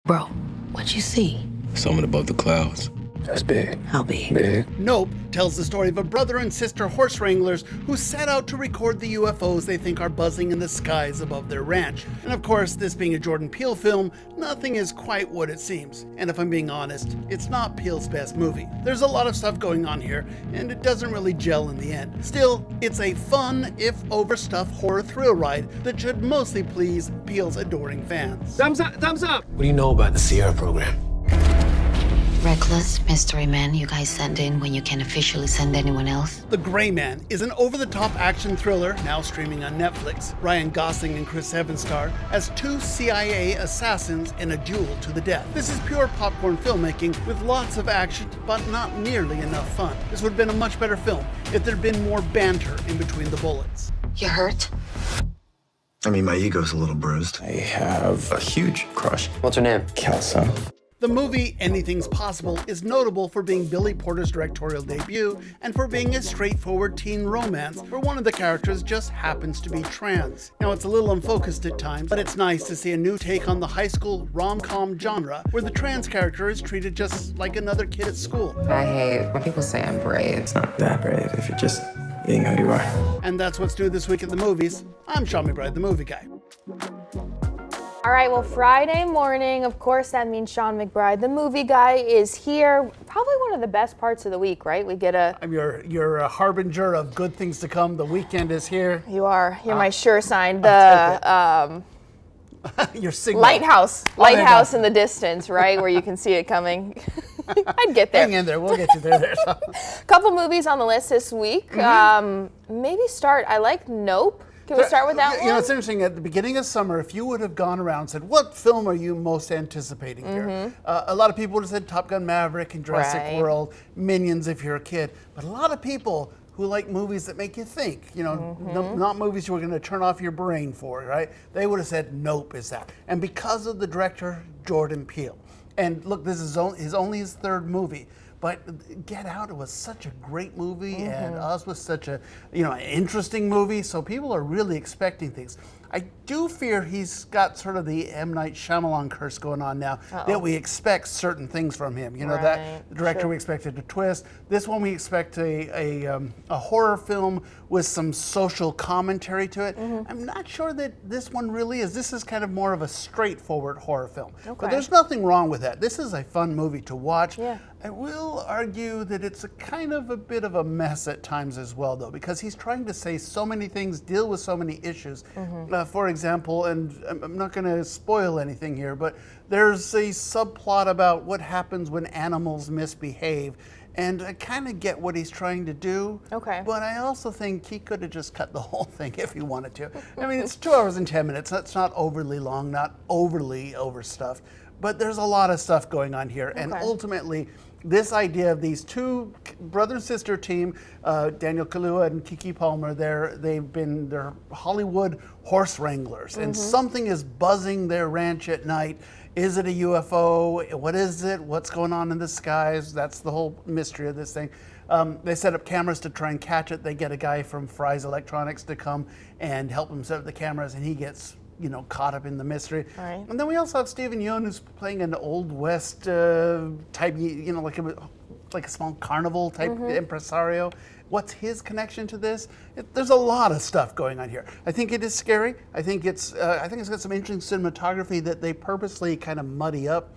Bro, what'd you see? Someone above the clouds. That's big. How big? Big. Nope tells the story of a brother and sister horse wranglers who set out to record the UFOs they think are buzzing in the skies above their ranch. And of course, this being a Jordan Peele film, nothing is quite what it seems. And if I'm being honest, it's not Peele's best movie. There's a lot of stuff going on here, and it doesn't really gel in the end. Still, it's a fun, if overstuffed horror thrill ride that should mostly please Peele's adoring fans. Thumbs up, thumbs up! What do you know about the Sierra program? Reckless mystery man you guys send in when you can't officially send anyone else? The Gray Man is an over-the-top action thriller now streaming on Netflix. Ryan Gosling and Chris Evans star as two CIA assassins in a duel to the death. This is pure popcorn filmmaking with lots of action, but not nearly enough fun. This would have been a much better film if there'd been more banter in between the bullets. You hurt? I mean, my ego's a little bruised. I have a huge crush. What's her name? Kelsa. The movie Anything's Possible is notable for being Billy Porter's directorial debut and for being a straightforward teen romance where one of the characters just happens to be trans. Now, it's a little unfocused at times, but it's nice to see a new take on the high school rom-com genre where the trans character is treated just like another kid at school. I hate when people say I'm brave. It's not that brave if you're just being who you are. And that's what's new this week at the movies. I'm Sean McBride, the movie guy. All right, well, Friday morning, of course, that means Sean McBride, the movie guy, is here. Probably one of the best parts of the week, right? We get a... You're a harbinger of good things to come. The weekend is here. You are. You're my sure sign. The Your signal. lighthouse in the distance, right, where you can see it coming. I'd get there. Hang in there. We'll get you there. Couple movies on the list this week. Maybe start. I like Nope. Can we start with that one? You know, it's interesting. At the beginning of summer, if you would have gone around and said, what film are you most anticipating here? A lot of people would have said Top Gun Maverick and Jurassic World, Minions if you're a kid. But a lot of people who like movies that make you think, you know, not movies you're going to turn off your brain for, right? They would have said Nope is that. And because of the director, Jordan Peele. And look, this is only his third movie. But Get Out, it was such a great movie, and Us was such a, an interesting movie. So people are really expecting things. I do fear he's got sort of the M. Night Shyamalan curse going on now, that we expect certain things from him. You know, that the director we expected a twist. This one we expect a horror film with some social commentary to it. I'm not sure that this one really is. This is kind of more of a straightforward horror film. But there's nothing wrong with that. This is a fun movie to watch. I will argue that it's a bit of a mess at times as well, though, because he's trying to say so many things, deal with so many issues. For example, and I'm not going to spoil anything here, but there's a subplot about what happens when animals misbehave. And I kind of get what he's trying to do. But I also think he could have just cut the whole thing if he wanted to. I mean, it's 2 hours and 10 minutes. That's not overly long, not overly overstuffed. But there's a lot of stuff going on here. And ultimately, this idea of these two brother and sister team, Daniel Kaluuya and Keke Palmer, they're Hollywood horse wranglers, and something is buzzing their ranch at night. Is it a UFO? What is it? What's going on in the skies? That's the whole mystery of this thing. They set up cameras to try and catch it. They get a guy from Fry's Electronics to come and help them set up the cameras, and he gets caught up in the mystery. And then we also have Steven Yeun, who's playing an Old West type, like a small carnival type impresario. What's his connection to this? There's a lot of stuff going on here. I think it is scary. I think it's got some interesting cinematography that they purposely kind of muddy up,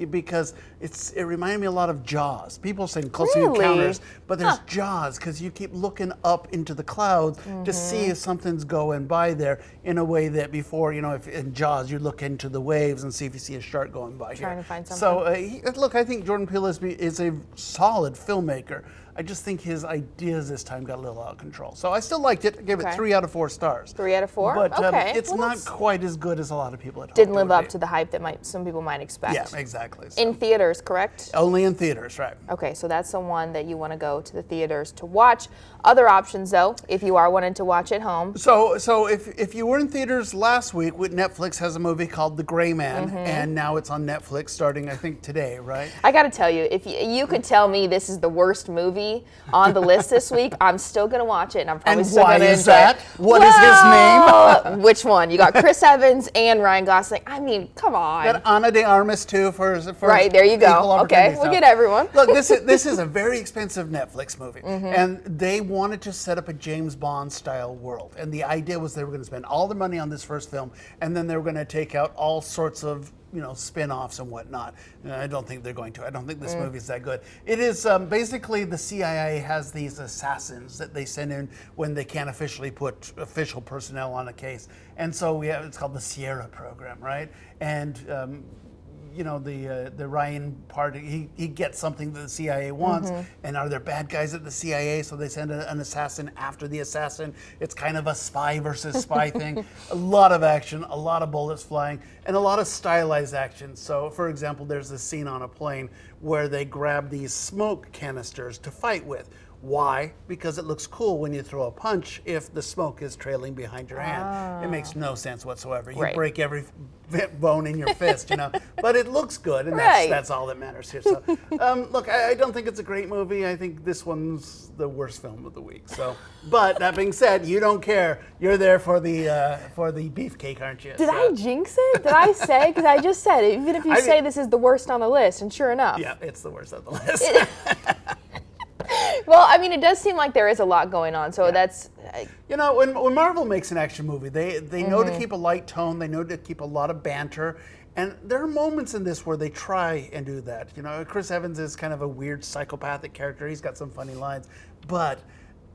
because it reminded me a lot of Jaws. People saying Close Encounters, but there's Jaws because you keep looking up into the clouds to see if something's going by there in a way that before, if in Jaws you look into the waves and see if you see a shark going by. Trying to find something. So look, I think Jordan Peele is a solid filmmaker. I just think his ideas this time got a little out of control. So I still liked it. I gave it 3 out of 4 stars. 3 out of 4? But it's not quite as good as a lot of people had hoped. Didn't live up to the hype that some people might expect. Yeah, exactly. So. In theaters, correct? Only in theaters, right. Okay, so that's the one that you want to go to the theaters to watch. Other options, though, if you are wanting to watch at home. So if you were in theaters last week, Netflix has a movie called The Gray Man, and now it's on Netflix starting, I think, today, right? I got to tell you, if you could tell me this is the worst movie movie on the list this week. I'm still gonna watch it, and I'm probably And still why gonna is enjoy that? it. What is his name? Which one? You got Chris Evans and Ryan Gosling. I mean, come on. Got Ana de Armas too for Right, there you go. equal Okay, opportunity. we'll So, get everyone. Look, this is a very expensive Netflix movie, and they wanted to set up a James Bond style world. And the idea was they were going to spend all the money on this first film, and then they were going to take out all sorts of spin-offs and whatnot. And I don't think they're going to. I don't think this movie is that good. It is basically the CIA has these assassins that they send in when they can't officially put official personnel on a case, and so it's called the Sierra program, right? And the Ryan part, he gets something that the CIA wants, and are there bad guys at the CIA? So they send an assassin after the assassin. It's kind of a spy versus spy thing. A lot of action, a lot of bullets flying, and a lot of stylized action. So, for example, there's this scene on a plane where they grab these smoke canisters to fight with. Why? Because it looks cool when you throw a punch if the smoke is trailing behind your hand. It makes no sense whatsoever. You Right. break every bone in your fist, but it looks good, and Right. that's all that matters here. So, look, I don't think it's a great movie. I think this one's the worst film of the week. So, but that being said, you don't care. You're there for the beefcake, aren't you? Did I jinx it? Did I say? Because I just said it. Even if you I say mean- this is the worst on the list, and sure enough. Yeah, it's the worst of the list. Well, I mean, it does seem like there is a lot going on, so that's. When Marvel makes an action movie, they know to keep a light tone. They know to keep a lot of banter. And there are moments in this where they try and do that. Chris Evans is kind of a weird psychopathic character. He's got some funny lines, but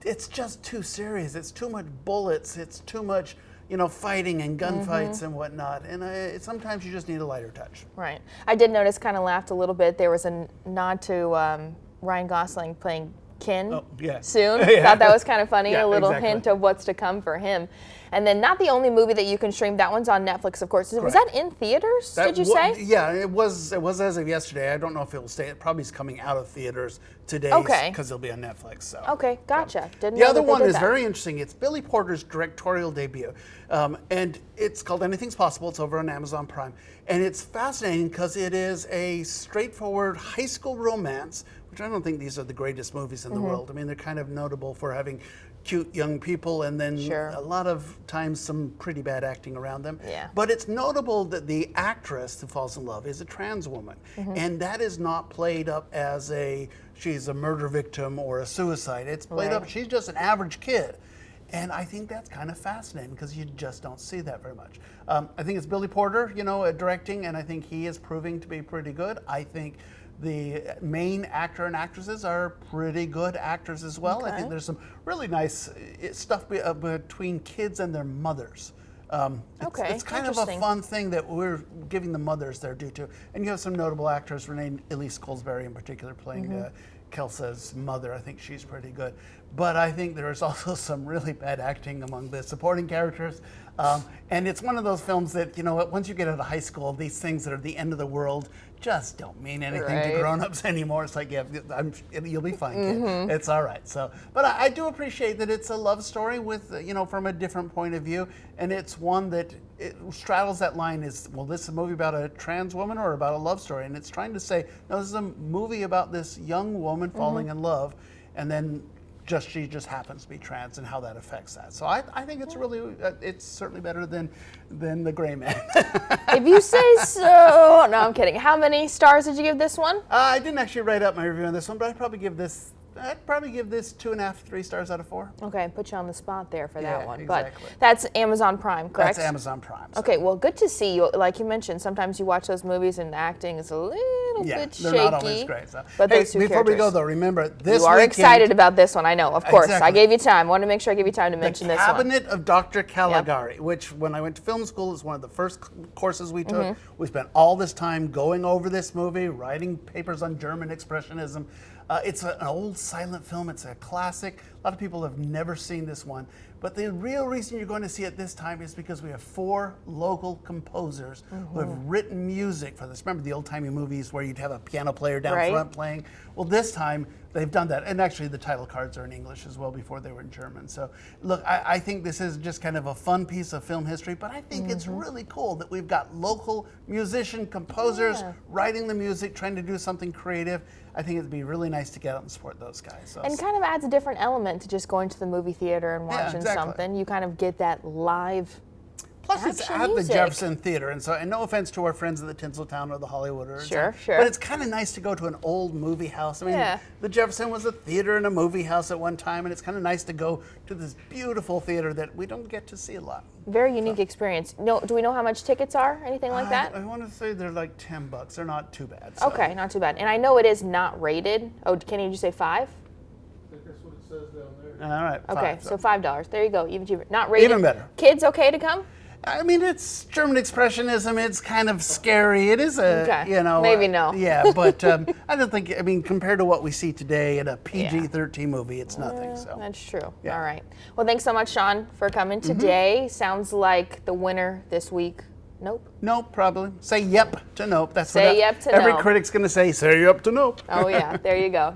it's just too serious. It's too much bullets. It's too much, fighting and gunfights and whatnot. And sometimes you just need a lighter touch. Right. I did notice, kind of laughed a little bit. There was a nod to Ryan Gosling playing Kin soon. Yeah. Thought that was kind of funny. Yeah, a little exactly. hint of what's to come for him. And then not the only movie that you can stream. That one's on Netflix, of course. Was that in theaters? Did you say? Yeah, it was. It was as of yesterday. I don't know if it will stay. It probably is coming out of theaters today. Okay. Because it'll be on Netflix. So. Okay, gotcha. Didn't The know other that they one did is that. very interesting. It's Billy Porter's directorial debut, and it's called Anything's Possible. It's over on Amazon Prime, and it's fascinating because it is a straightforward high school romance, which I don't think these are the greatest movies in the world. I mean, they're kind of notable for having cute young people and then Sure. a lot of times some pretty bad acting around them. Yeah. But it's notable that the actress who falls in love is a trans woman, and that is not played up as she's a murder victim or a suicide. It's played up, she's just an average kid. And I think that's kind of fascinating because you just don't see that very much. I think it's Billy Porter, directing, and I think he is proving to be pretty good. I think the main actor and actresses are pretty good actors as well. I think there's some really nice stuff between kids and their mothers. It's kind of a interesting. fun thing that we're giving the mothers their due to. And you have some notable actors, Renee Elise Goldsberry in particular, playing Kelsa's mother. I think she's pretty good. But I think there's also some really bad acting among the supporting characters. And it's one of those films that, once you get out of high school, these things that are the end of the world just don't mean anything Right. to grown-ups anymore. It's like, you'll be fine, kid. It's all right. So, but I do appreciate that it's a love story with, from a different point of view. And it's one that it straddles that line is, well, this is a movie about a trans woman or about a love story? And it's trying to say, no, this is a movie about this young woman falling in love, and then she just happens to be trans and how that affects that. So I think it's really, it's certainly better than The Gray Man. If you say so. No, I'm kidding. How many stars did you give this one? I didn't actually write up my review on this one, but I'd probably give this 2.5, 3 stars out of 4. Okay, put you on the spot there for Yeah, that one. exactly. But that's Amazon Prime, correct? That's Amazon Prime. So. Okay, well, good to see you. Like you mentioned, sometimes you watch those movies and the acting is a little Yeah, bit they're shaky. not always great. So. But Hey, those two before we go characters. though, remember this You are weekend, excited about this one, I know, of course. I Exactly. gave you time. I wanted to make sure I gave you time to mention The this one. Cabinet of Dr. Caligari, which when I went to film school is one of the first courses we took. We spent all this time going over this movie, writing papers on German Expressionism. It's an old silent film. It's a classic. A lot of people have never seen this one. But the real reason you're going to see it this time is because we have 4 local composers who have written music for this. Remember the old-timey movies where you'd have a piano player down Right. front playing? Well, this time they've done that. And actually the title cards are in English as well before they were in German. So look, I think this is just kind of a fun piece of film history, but I think it's really cool that we've got local musician composers writing the music, trying to do something creative. I think it'd be really nice to get out and support those guys. So And kind of adds a different element to just going to the movie theater and watching exactly. something. You kind of get that live. Plus, it's action at music. the Jefferson Theater, and no offense to our friends at the Tinseltown or the Hollywooders. Sure. But it's kind of nice to go to an old movie house. I mean, Yeah. the Jefferson was a theater and a movie house at one time, and it's kind of nice to go to this beautiful theater that we don't get to see a lot. Very unique experience. No, do we know how much tickets are? Anything like that? I want to say they're like $10. They're not too bad. So. Okay, not too bad. And I know it is not rated. Oh, can you just say $5? I think that's what it says down there. All right. Okay, $5, so $5. There you go. Even cheaper. Not rated. Even better. Kids okay to come? I mean, it's German expressionism. It's kind of scary. It is Okay. maybe Maybe no. Yeah, but I don't think. I mean, compared to what we see today in a PG-13 movie, it's nothing. So That's true. Yeah. All right. Well, thanks so much, Sean, for coming today. Sounds like the winner this week. Nope. Nope, probably. Say yep to nope. That's Say what yep to every nope. critic's going to say. Say yep to nope. Oh, yeah. There you go.